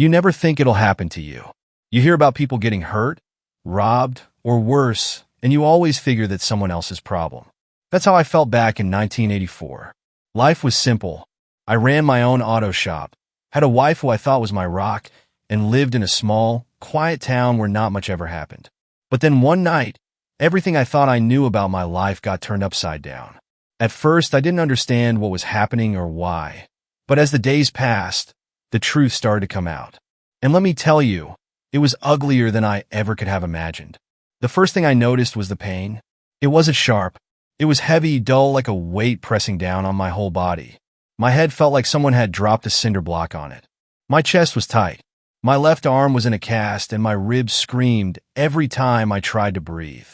You never think it'll happen to you. You hear about people getting hurt, robbed, or worse, and you always figure that's someone else's problem. That's how I felt back in 1984. Life was simple. I ran my own auto shop, had a wife who I thought was my rock, and lived in a small, quiet town where not much ever happened. But then one night, everything I thought I knew about my life got turned upside down. At first, I didn't understand what was happening or why. But as the days passed, the truth started to come out. And let me tell you, it was uglier than I ever could have imagined. The first thing I noticed was the pain. It wasn't sharp. It was heavy, dull, like a weight pressing down on my whole body. My head felt like someone had dropped a cinder block on it. My chest was tight. My left arm was in a cast, and my ribs screamed every time I tried to breathe.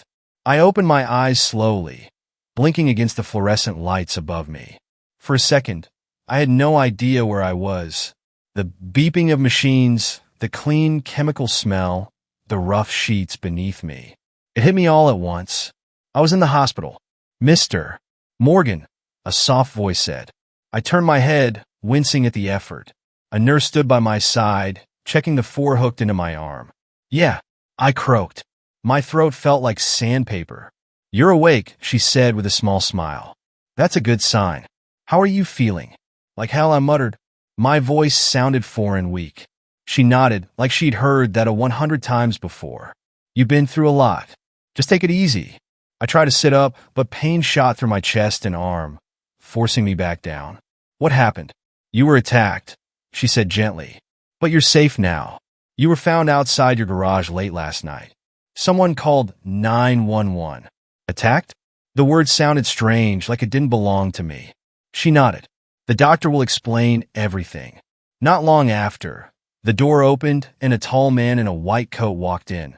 I opened my eyes slowly, blinking against the fluorescent lights above me. For a second, I had no idea where I was. The beeping of machines, the clean chemical smell, the rough sheets beneath me. It hit me all at once. I was in the hospital. "Mr. Morgan," a soft voice said. I turned my head, wincing at the effort. A nurse stood by my side, checking the 4 hooked into my arm. "Yeah," I croaked. My throat felt like sandpaper. "You're awake," she said with a small smile. "That's a good sign. How are you feeling?" "Like hell," I muttered. My voice sounded foreign, weak. She nodded, like she'd heard that 100 times before. "You've been through a lot. Just take it easy." I tried to sit up, but pain shot through my chest and arm, forcing me back down. "What happened?" "You were attacked," she said gently. "But you're safe now. You were found outside your garage late last night. Someone called 911. Attacked?" The word sounded strange, like it didn't belong to me. She nodded. "The doctor will explain everything." Not long after, the door opened and a tall man in a white coat walked in,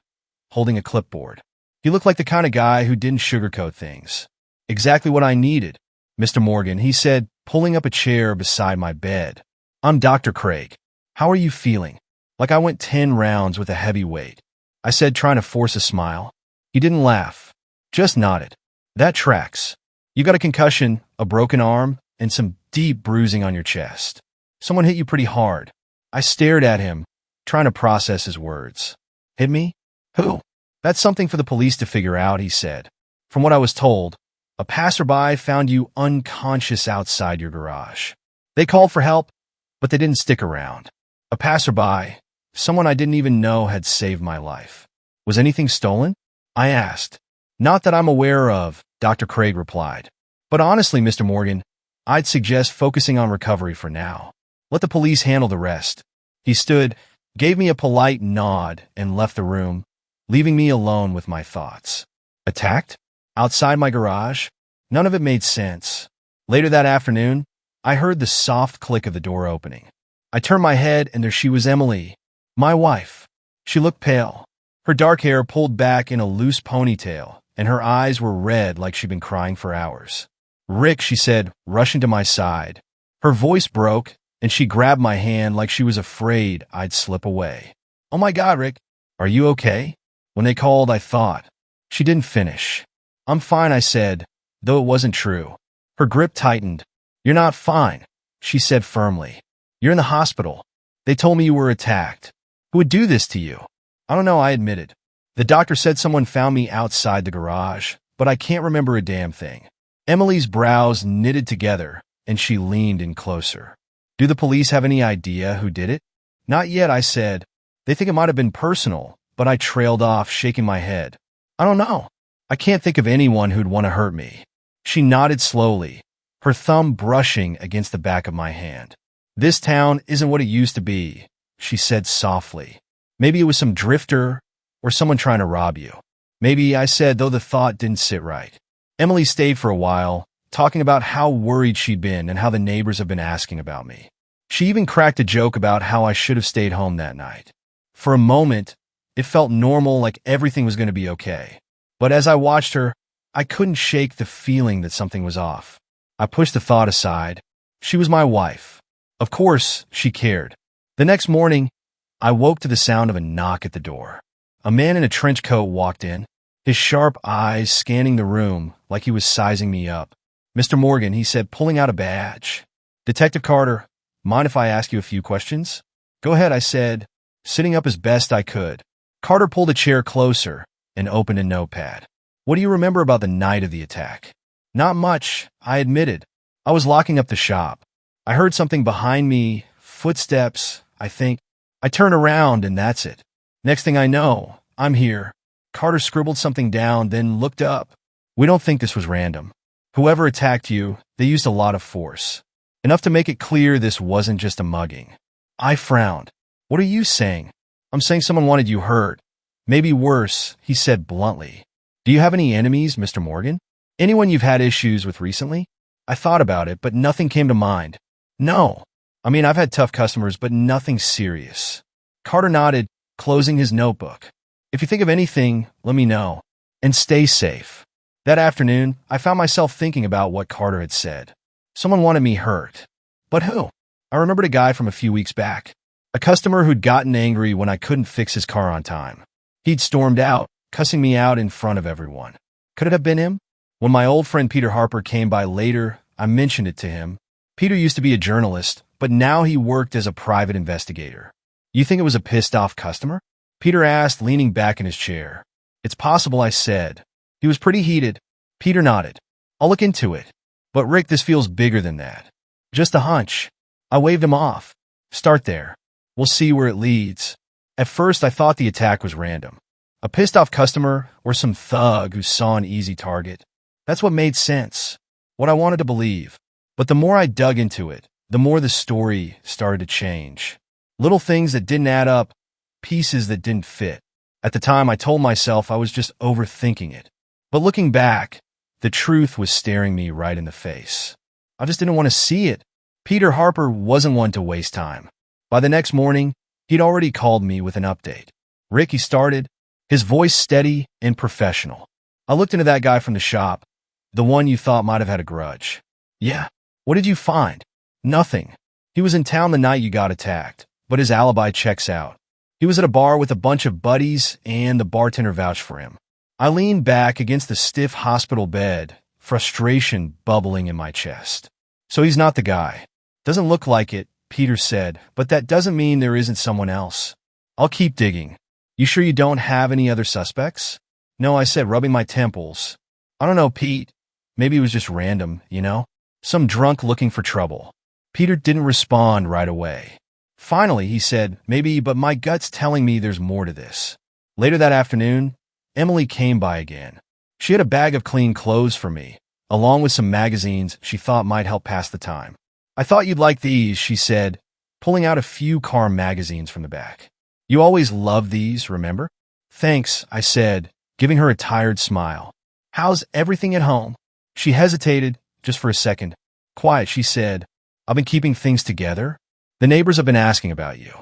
holding a clipboard. He looked like the kind of guy who didn't sugarcoat things. "Exactly what I needed, Mr. Morgan," he said, pulling up a chair beside my bed. "I'm Dr. Craig. How are you feeling?" "Like I went 10 rounds with a heavy weight," I said, trying to force a smile. He didn't laugh, just nodded. "That tracks. You got a concussion, a broken arm, and some deep bruising on your chest. Someone hit you pretty hard." I stared at him, trying to process his words. "Hit me? Who?" "That's something for the police to figure out," he said. "From what I was told, a passerby found you unconscious outside your garage. They called for help, but they didn't stick around. A passerby, someone I didn't even know, had saved my life." "Was anything stolen?" I asked. "Not that I'm aware of," Dr. Craig replied. "But honestly, Mr. Morgan, I'd suggest focusing on recovery for now. Let the police handle the rest." He stood, gave me a polite nod, and left the room, leaving me alone with my thoughts. Attacked? Outside my garage? None of it made sense. Later that afternoon, I heard the soft click of the door opening. I turned my head, and there she was, Emily, my wife. She looked pale. Her dark hair pulled back in a loose ponytail, and her eyes were red like she'd been crying for hours. "Rick," she said, rushing to my side. Her voice broke, and she grabbed my hand like she was afraid I'd slip away. "Oh my God, Rick, are you okay?" When they called, I thought. She didn't finish. "I'm fine," I said, though it wasn't true. Her grip tightened. "You're not fine," she said firmly. "You're in the hospital. They told me you were attacked. Who would do this to you?" "I don't know," I admitted. "The doctor said someone found me outside the garage, but I can't remember a damn thing." Emily's brows knitted together, and she leaned in closer. "Do the police have any idea who did it?" "Not yet," I said. "They think it might have been personal," but I trailed off, shaking my head. "I don't know. I can't think of anyone who'd want to hurt me." She nodded slowly, her thumb brushing against the back of my hand. "This town isn't what it used to be," she said softly. "Maybe it was some drifter or someone trying to rob you." "Maybe," I said, though the thought didn't sit right. Emily stayed for a while, talking about how worried she'd been and how the neighbors have been asking about me. She even cracked a joke about how I should have stayed home that night. For a moment, it felt normal, like everything was going to be okay. But as I watched her, I couldn't shake the feeling that something was off. I pushed the thought aside. She was my wife. Of course, she cared. The next morning, I woke to the sound of a knock at the door. A man in a trench coat walked in, his sharp eyes scanning the room like he was sizing me up. "Mr. Morgan," he said, pulling out a badge. "Detective Carter, mind if I ask you a few questions?" Go ahead, I said, sitting up as best I could. Carter pulled a chair closer and opened a notepad. What do you remember about the night of the attack? Not much, I admitted. I was locking up the shop. I heard something behind me, footsteps, I think. I turned around and that's it. Next thing I know, I'm here. Carter scribbled something down, then looked up. We don't think this was random. Whoever attacked you, they used a lot of force. Enough to make it clear this wasn't just a mugging. I frowned. What are you saying? I'm saying someone wanted you hurt. Maybe worse, he said bluntly. Do you have any enemies, Mr. Morgan? Anyone you've had issues with recently? I thought about it, but nothing came to mind. No. I mean, I've had tough customers, but nothing serious. Carter nodded, closing his notebook. If you think of anything, let me know. And stay safe. That afternoon, I found myself thinking about what Carter had said. Someone wanted me hurt. But who? I remembered a guy from a few weeks back. A customer who'd gotten angry when I couldn't fix his car on time. He'd stormed out, cussing me out in front of everyone. Could it have been him? When my old friend Peter Harper came by later, I mentioned it to him. Peter used to be a journalist, but now he worked as a private investigator. You think it was a pissed-off customer? Peter asked, leaning back in his chair. It's possible, I said. He was pretty heated. Peter nodded. I'll look into it. But Rick, this feels bigger than that. Just a hunch. I waved him off. Start there. We'll see where it leads. At first, I thought the attack was random. A pissed-off customer or some thug who saw an easy target. That's what made sense. What I wanted to believe. But the more I dug into it, the more the story started to change. Little things that didn't add up, pieces that didn't fit. At the time, I told myself I was just overthinking it. But looking back, the truth was staring me right in the face. I just didn't want to see it. Peter Harper wasn't one to waste time. By the next morning, he'd already called me with an update. Rick, he started, his voice steady and professional. I looked into that guy from the shop, the one you thought might have had a grudge. Yeah. What did you find? Nothing. He was in town the night you got attacked, but his alibi checks out. He was at a bar with a bunch of buddies, and the bartender vouched for him. I leaned back against the stiff hospital bed, frustration bubbling in my chest. So he's not the guy. Doesn't look like it, Peter said, but that doesn't mean there isn't someone else. I'll keep digging. You sure you don't have any other suspects? No, I said, rubbing my temples. I don't know, Pete. Maybe it was just random, you know? Some drunk looking for trouble. Peter didn't respond right away. Finally, he said, maybe, but my gut's telling me there's more to this. Later that afternoon, Emily came by again. She had a bag of clean clothes for me, along with some magazines she thought might help pass the time. I thought you'd like these, she said, pulling out a few car magazines from the back. You always loved these, remember? Thanks, I said, giving her a tired smile. How's everything at home? She hesitated, just for a second. Quiet, she said. I've been keeping things together. The neighbors have been asking about you.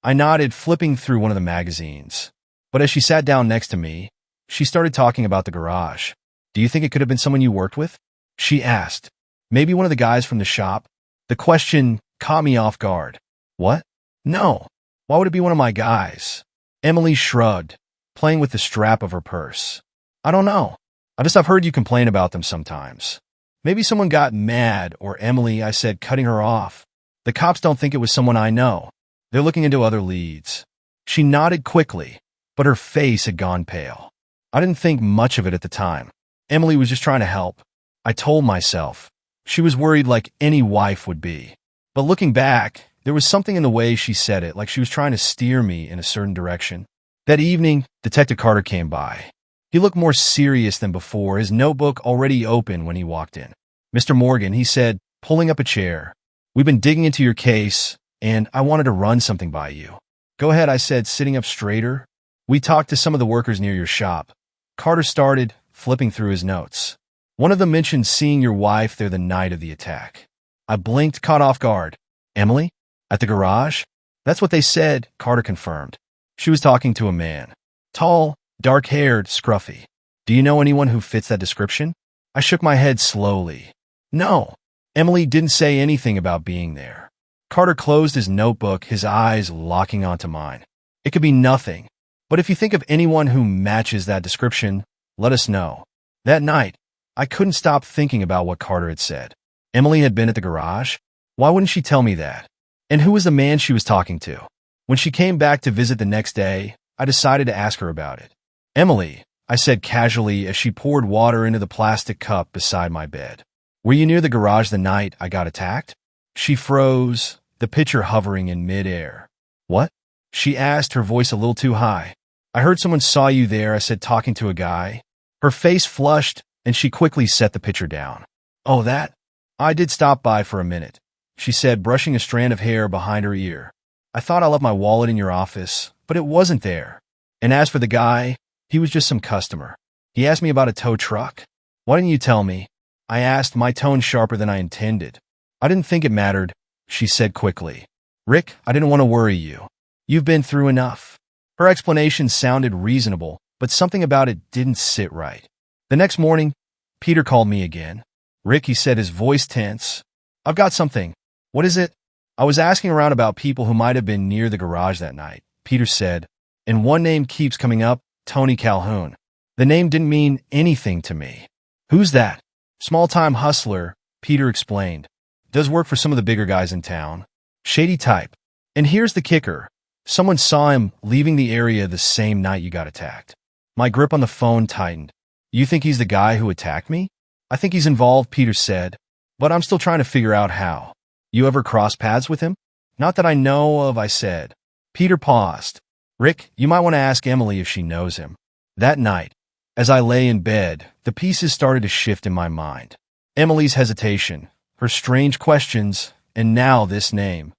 I nodded, flipping through one of the magazines. But as she sat down next to me, she started talking about the garage. Do you think it could have been someone you worked with? She asked. Maybe one of the guys from the shop? The question caught me off guard. What? No. Why would it be one of my guys? Emily shrugged, playing with the strap of her purse. I don't know. I've heard you complain about them sometimes. Maybe someone got mad, or Emily, I said, cutting her off. The cops don't think it was someone I know. They're looking into other leads. She nodded quickly, but her face had gone pale. I didn't think much of it at the time. Emily was just trying to help. I told myself. She was worried like any wife would be. But looking back, there was something in the way she said it, like she was trying to steer me in a certain direction. That evening, Detective Carter came by. He looked more serious than before, his notebook already open when he walked in. Mr. Morgan, he said, pulling up a chair. We've been digging into your case, and I wanted to run something by you. Go ahead, I said, sitting up straighter. We talked to some of the workers near your shop. Carter started, flipping through his notes. One of them mentioned seeing your wife there the night of the attack. I blinked, caught off guard. Emily? At the garage? That's what they said, Carter confirmed. She was talking to a man. Tall, dark-haired, scruffy. Do you know anyone who fits that description? I shook my head slowly. No. Emily didn't say anything about being there. Carter closed his notebook, his eyes locking onto mine. It could be nothing. But if you think of anyone who matches that description, let us know. That night, I couldn't stop thinking about what Carter had said. Emily had been at the garage? Why wouldn't she tell me that? And who was the man she was talking to? When she came back to visit the next day, I decided to ask her about it. Emily, I said casually as she poured water into the plastic cup beside my bed. Were you near the garage the night I got attacked? She froze, the pitcher hovering in midair. What? She asked, her voice a little too high. I heard someone saw you there, I said, talking to a guy. Her face flushed, and she quickly set the pitcher down. Oh, that? I did stop by for a minute, she said, brushing a strand of hair behind her ear. I thought I left my wallet in your office, but it wasn't there. And as for the guy, he was just some customer. He asked me about a tow truck. Why didn't you tell me? I asked, my tone sharper than I intended. I didn't think it mattered, she said quickly. Rick, I didn't want to worry you. You've been through enough. Her explanation sounded reasonable, but something about it didn't sit right. The next morning, Peter called me again. Rick, he said, his voice tense. I've got something. What is it? I was asking around about people who might have been near the garage that night. Peter said, and one name keeps coming up, Tony Calhoun. The name didn't mean anything to me. Who's that? Small-time hustler, Peter explained. Does work for some of the bigger guys in town. Shady type. And here's the kicker. Someone saw him leaving the area the same night you got attacked. My grip on the phone tightened. You think he's the guy who attacked me? I think he's involved, Peter said, but I'm still trying to figure out how. You ever cross paths with him? Not that I know of, I said. Peter paused. Rick, you might want to ask Emily if she knows him. That night, as I lay in bed, the pieces started to shift in my mind. Emily's hesitation, her strange questions, and now this name,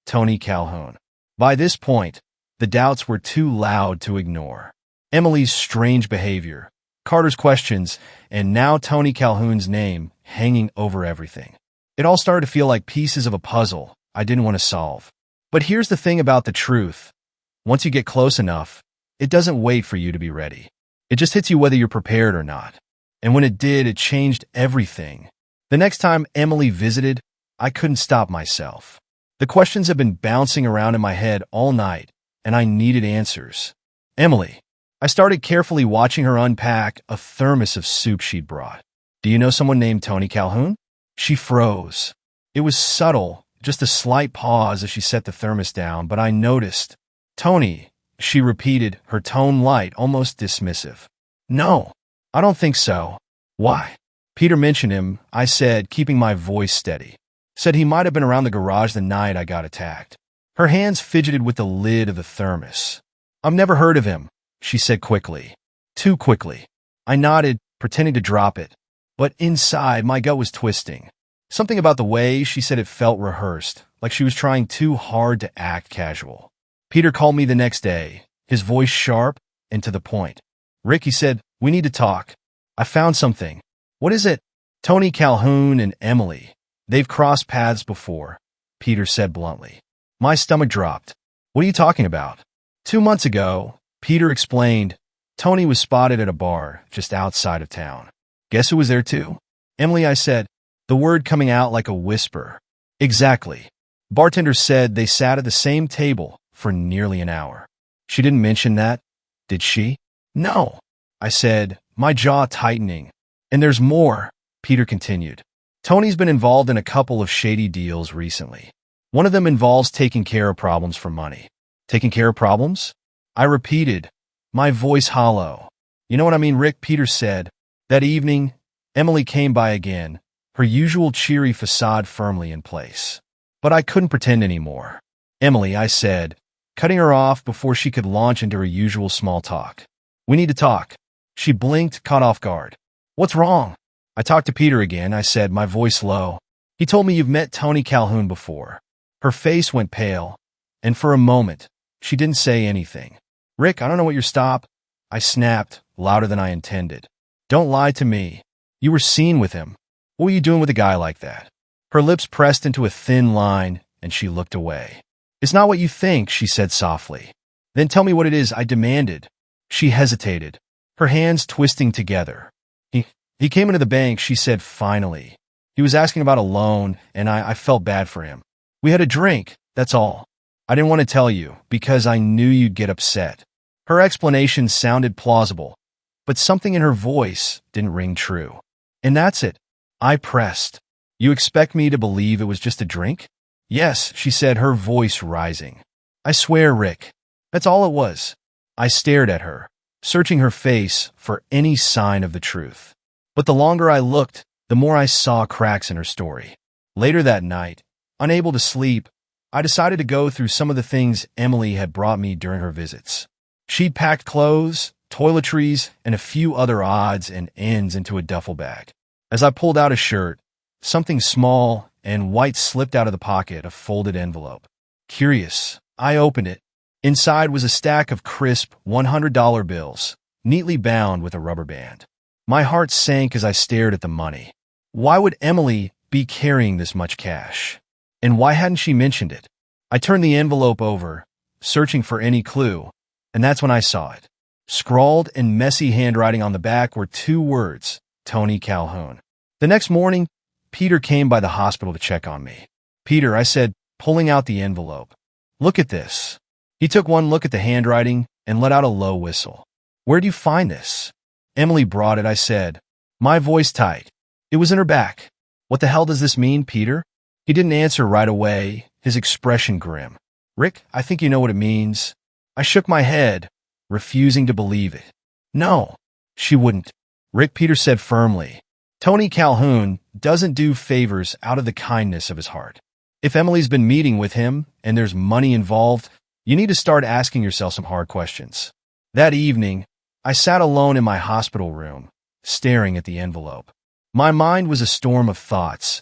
Tony Calhoun. By this point, the doubts were too loud to ignore. Emily's strange behavior, Carter's questions, and now Tony Calhoun's name hanging over everything. It all started to feel like pieces of a puzzle I didn't want to solve. But here's the thing about the truth. Once you get close enough, it doesn't wait for you to be ready. It just hits you whether you're prepared or not. And when it did, it changed everything. The next time Emily visited, I couldn't stop myself. The questions had been bouncing around in my head all night, and I needed answers. Emily. I started carefully watching her unpack a thermos of soup she'd brought. Do you know someone named Tony Calhoun? She froze. It was subtle, just a slight pause as she set the thermos down, but I noticed. Tony, she repeated, her tone light, almost dismissive. No, I don't think so. Why? Peter mentioned him, I said, keeping my voice steady. Said he might have been around the garage the night I got attacked. Her hands fidgeted with the lid of the thermos. I've never heard of him, she said quickly. Too quickly. I nodded, pretending to drop it. But inside, my gut was twisting. Something about the way she said it felt rehearsed, like she was trying too hard to act casual. Peter called me the next day, his voice sharp and to the point. Rick, he said, we need to talk. I found something. What is it? Tony Calhoun and Emily. They've crossed paths before, Peter said bluntly. My stomach dropped. What are you talking about? 2 months ago, Peter explained, Tony was spotted at a bar just outside of town. Guess who was there too? Emily, I said, the word coming out like a whisper. Exactly. Bartender said they sat at the same table for nearly an hour. She didn't mention that, did she? No, I said, my jaw tightening. And there's more, Peter continued. Tony's been involved in a couple of shady deals recently. One of them involves taking care of problems for money. Taking care of problems? I repeated, my voice hollow. You know what I mean, Rick, Peter said. That evening, Emily came by again, her usual cheery facade firmly in place. But I couldn't pretend anymore. Emily, I said, cutting her off before she could launch into her usual small talk. We need to talk. She blinked, caught off guard. What's wrong? I talked to Peter again, I said, my voice low. He told me you've met Tony Calhoun before. Her face went pale, and for a moment, she didn't say anything. Rick, I don't know what you're stop. I snapped, louder than I intended. Don't lie to me. You were seen with him. What were you doing with a guy like that? Her lips pressed into a thin line, and she looked away. It's not what you think, she said softly. Then tell me what it is, I demanded. She hesitated, her hands twisting together. He came into the bank, she said finally. He was asking about a loan, and I felt bad for him. We had a drink, that's all. I didn't want to tell you, because I knew you'd get upset. Her explanation sounded plausible, but something in her voice didn't ring true. And that's it. I pressed. You expect me to believe it was just a drink? Yes, she said, her voice rising. I swear, Rick. That's all it was. I stared at her, searching her face for any sign of the truth. But the longer I looked, the more I saw cracks in her story. Later that night, unable to sleep, I decided to go through some of the things Emily had brought me during her visits. She'd packed clothes, toiletries, and a few other odds and ends into a duffel bag. As I pulled out a shirt, something small and white slipped out of the pocket, a folded envelope. Curious, I opened it. Inside was a stack of crisp $100 bills, neatly bound with a rubber band. My heart sank as I stared at the money. Why would Emily be carrying this much cash? And why hadn't she mentioned it? I turned the envelope over, searching for any clue, and that's when I saw it. Scrawled in messy handwriting on the back were two words, Tony Calhoun. The next morning, Peter came by the hospital to check on me. Peter, I said, pulling out the envelope. Look at this. He took one look at the handwriting and let out a low whistle. Where'd you find this? Emily brought it, I said, my voice tight. It was in her back. What the hell does this mean, Peter? He didn't answer right away, his expression grim. Rick, I think you know what it means. I shook my head, refusing to believe it. No, she wouldn't. Rick, Peter said firmly. Tony Calhoun doesn't do favors out of the kindness of his heart. If Emily's been meeting with him and there's money involved, you need to start asking yourself some hard questions. That evening, I sat alone in my hospital room, staring at the envelope. My mind was a storm of thoughts,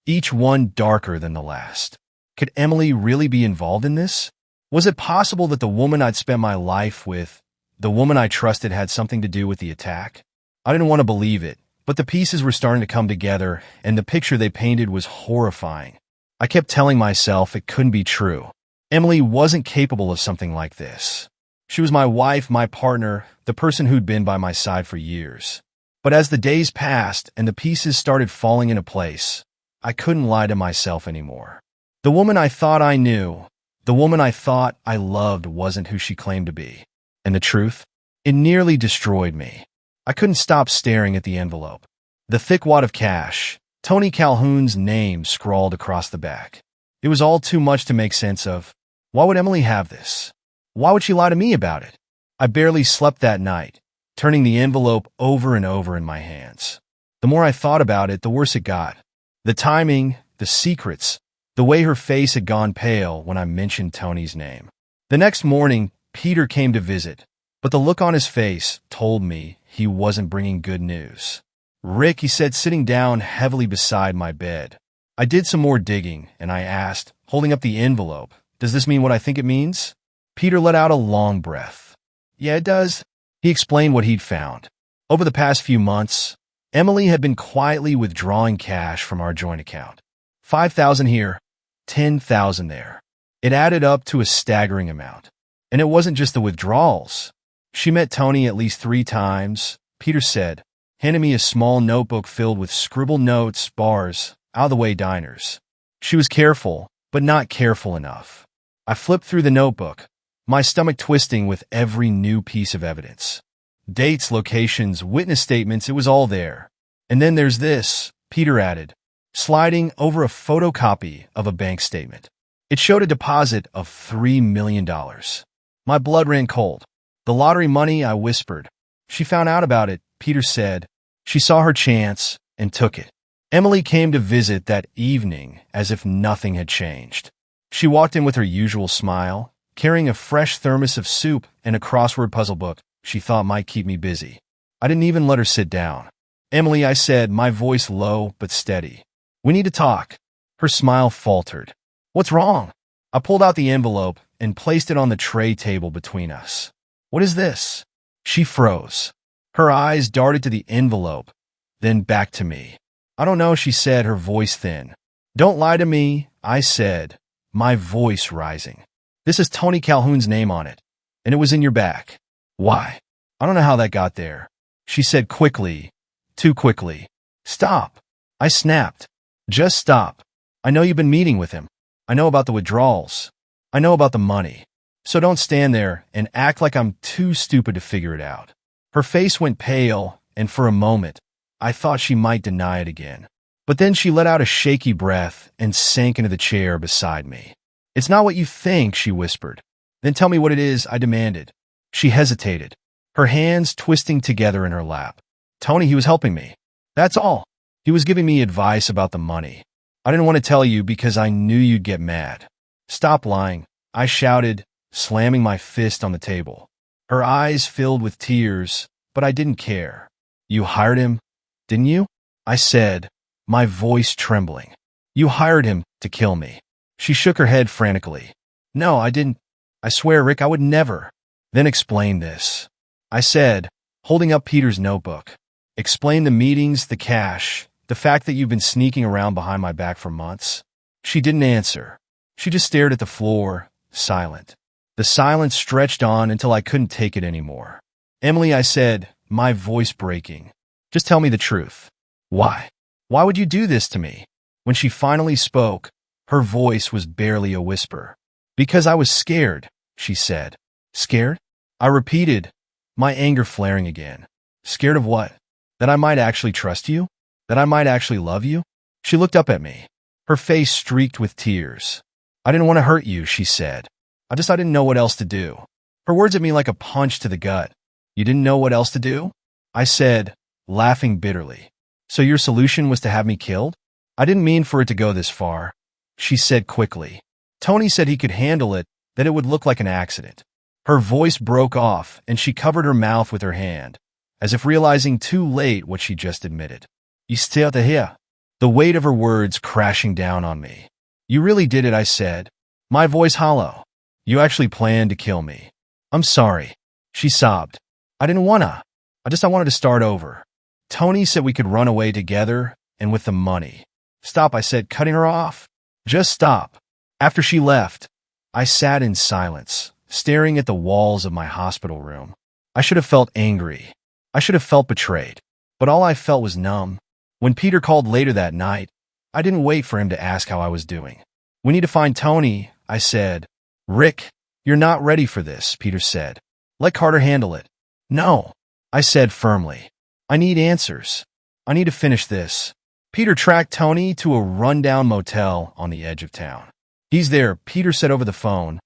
each one darker than the last. Could Emily really be involved in this? Was it possible that the woman I'd spent my life with, the woman I trusted, had something to do with the attack? I didn't want to believe it, but the pieces were starting to come together, and the picture they painted was horrifying. I kept telling myself it couldn't be true. Emily wasn't capable of something like this. She was my wife, my partner, the person who'd been by my side for years. But as the days passed and the pieces started falling into place, I couldn't lie to myself anymore. The woman I thought I knew, the woman I thought I loved, wasn't who she claimed to be. And the truth? It nearly destroyed me. I couldn't stop staring at the envelope. The thick wad of cash, Tony Calhoun's name scrawled across the back. It was all too much to make sense of. Why would Emily have this? Why would she lie to me about it? I barely slept that night, turning the envelope over and over in my hands. The more I thought about it, the worse it got. The timing, the secrets, the way her face had gone pale when I mentioned Tony's name. The next morning, Peter came to visit, but the look on his face told me he wasn't bringing good news. Rick, he said, sitting down heavily beside my bed. I did some more digging, and I asked, holding up the envelope, does this mean what I think it means? Peter let out a long breath. Yeah, it does. He explained what he'd found. Over the past few months, Emily had been quietly withdrawing cash from our joint account. $5,000 here, $10,000 there. It added up to a staggering amount. And it wasn't just the withdrawals. She met Tony at least 3 times, Peter said, handing me a small notebook filled with scribbled notes, bars, out-of-the-way diners. She was careful, but not careful enough. I flipped through the notebook, my stomach twisting with every new piece of evidence. Dates, locations, witness statements, it was all there. And then there's this, Peter added, sliding over a photocopy of a bank statement. It showed a deposit of $3 million. My blood ran cold. The lottery money, I whispered. She found out about it, Peter said. She saw her chance and took it. Emily came to visit that evening as if nothing had changed. She walked in with her usual smile, carrying a fresh thermos of soup and a crossword puzzle book she thought might keep me busy. I didn't even let her sit down. Emily, I said, my voice low but steady. We need to talk. Her smile faltered. What's wrong? I pulled out the envelope and placed it on the tray table between us. What is this? She froze. Her eyes darted to the envelope, then back to me. I don't know, she said, her voice thin. Don't lie to me, I said, my voice rising. This is Tony Calhoun's name on it, and it was in your back. Why? I don't know how that got there. She said quickly, too quickly. Stop. I snapped. Just stop. I know you've been meeting with him. I know about the withdrawals. I know about the money. So don't stand there and act like I'm too stupid to figure it out. Her face went pale, and for a moment, I thought she might deny it again. But then she let out a shaky breath and sank into the chair beside me. It's not what you think, she whispered. Then tell me what it is, I demanded. She hesitated, her hands twisting together in her lap. Tony, he was helping me. That's all. He was giving me advice about the money. I didn't want to tell you because I knew you'd get mad. Stop lying, I shouted, slamming my fist on the table. Her eyes filled with tears, but I didn't care. You hired him, didn't you? I said, my voice trembling. You hired him to kill me. She shook her head frantically. No, I didn't. I swear, Rick, I would never. Then explain this, I said, holding up Peter's notebook. Explain the meetings, the cash, the fact that you've been sneaking around behind my back for months. She didn't answer. She just stared at the floor, silent. The silence stretched on until I couldn't take it anymore. Emily, I said, my voice breaking. Just tell me the truth. Why? Why would you do this to me? When she finally spoke, her voice was barely a whisper. Because I was scared, she said. Scared? I repeated, my anger flaring again. Scared of what? That I might actually trust you? That I might actually love you? She looked up at me, her face streaked with tears. I didn't want to hurt you, she said. I didn't know what else to do. Her words hit me like a punch to the gut. You didn't know what else to do? I said, laughing bitterly. So your solution was to have me killed? I didn't mean for it to go this far, she said quickly. Tony said he could handle it, that it would look like an accident. Her voice broke off, and she covered her mouth with her hand, as if realizing too late what she just admitted. You still to hear? The weight of her words crashing down on me. You really did it, I said, my voice hollow. You actually planned to kill me. I'm sorry, she sobbed. I didn't wanna. I wanted to start over. Tony said we could run away together and with the money. Stop, I said, cutting her off. Just stop. After she left, I sat in silence, staring at the walls of my hospital room. I should have felt angry. I should have felt betrayed. But all I felt was numb. When Peter called later that night, I didn't wait for him to ask how I was doing. We need to find Tony, I said. Rick, you're not ready for this, Peter said. Let Carter handle it. No, I said firmly. I need answers. I need to finish this. Peter tracked Tony to a rundown motel on the edge of town. He's there, Peter said over the phone.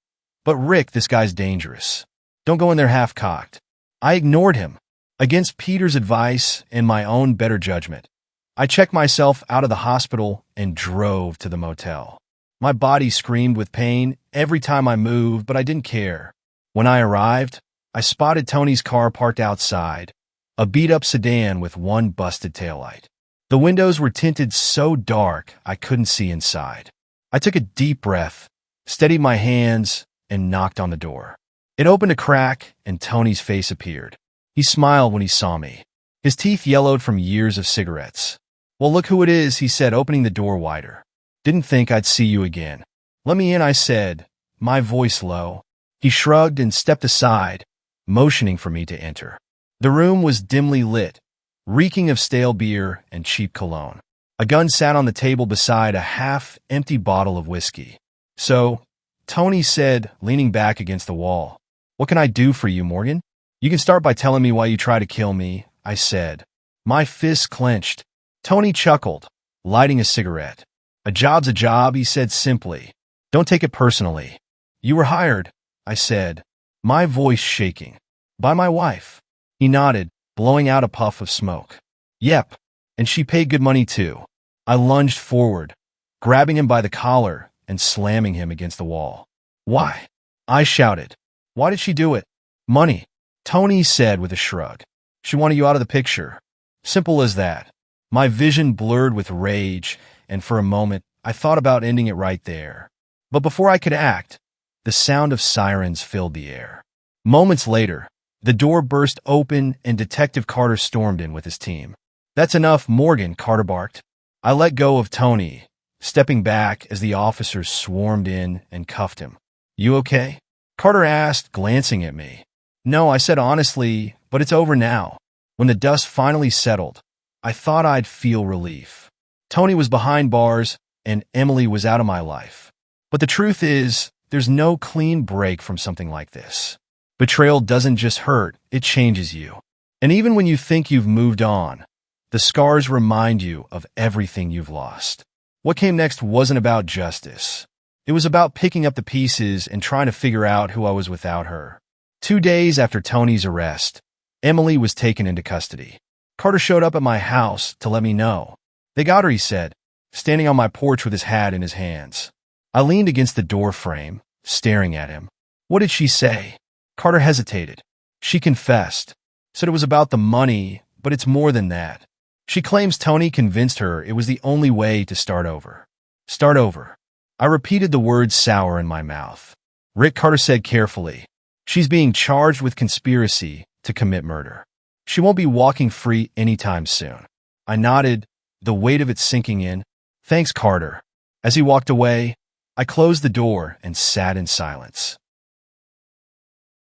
But Rick, this guy's dangerous. Don't go in there half-cocked. I ignored him. Against Peter's advice and my own better judgment, I checked myself out of the hospital and drove to the motel. My body screamed with pain every time I moved, but I didn't care. When I arrived, I spotted Tony's car parked outside, a beat-up sedan with one busted taillight. The windows were tinted so dark I couldn't see inside. I took a deep breath, steadied my hands, and knocked on the door. It opened a crack, and Tony's face appeared. He smiled when he saw me. His teeth yellowed from years of cigarettes. Well, look who it is, he said, opening the door wider. Didn't think I'd see you again. Let me in, I said, my voice low. He shrugged and stepped aside, motioning for me to enter. The room was dimly lit, reeking of stale beer and cheap cologne. A gun sat on the table beside a half-empty bottle of whiskey. So, Tony said, leaning back against the wall, what can I do for you, Morgan? You can start by telling me why you tried to kill me, I said. My fists clenched. Tony chuckled, lighting a cigarette. A job's a job, he said simply. Don't take it personally. You were hired, I said, my voice shaking. By my wife. He nodded, blowing out a puff of smoke. Yep, and she paid good money too. I lunged forward, grabbing him by the collar and slamming him against the wall. Why? I shouted. Why did she do it? Money, Tony said with a shrug. She wanted you out of the picture. Simple as that. My vision blurred with rage, and for a moment, I thought about ending it right there. But before I could act, the sound of sirens filled the air. Moments later, the door burst open and Detective Carter stormed in with his team. That's enough, Morgan, Carter barked. I let go of Tony, stepping back as the officers swarmed in and cuffed him. You okay? Carter asked, glancing at me. No, I said honestly, but it's over now. When the dust finally settled, I thought I'd feel relief. Tony was behind bars, and Emily was out of my life. But the truth is, there's no clean break from something like this. Betrayal doesn't just hurt, it changes you. And even when you think you've moved on, the scars remind you of everything you've lost. What came next wasn't about justice. It was about picking up the pieces and trying to figure out who I was without her. 2 days after Tony's arrest, Emily was taken into custody. Carter showed up at my house to let me know. "They got her," he said, standing on my porch with his hat in his hands. I leaned against the door frame, staring at him. "What did she say?" Carter hesitated. "She confessed. Said it was about the money, but it's more than that. She claims Tony convinced her it was the only way to start over." "Start over." I repeated the words sour in my mouth. "Rick," Carter said carefully, "she's being charged with conspiracy to commit murder. She won't be walking free anytime soon." I nodded, the weight of it sinking in. "Thanks, Carter." As he walked away, I closed the door and sat in silence.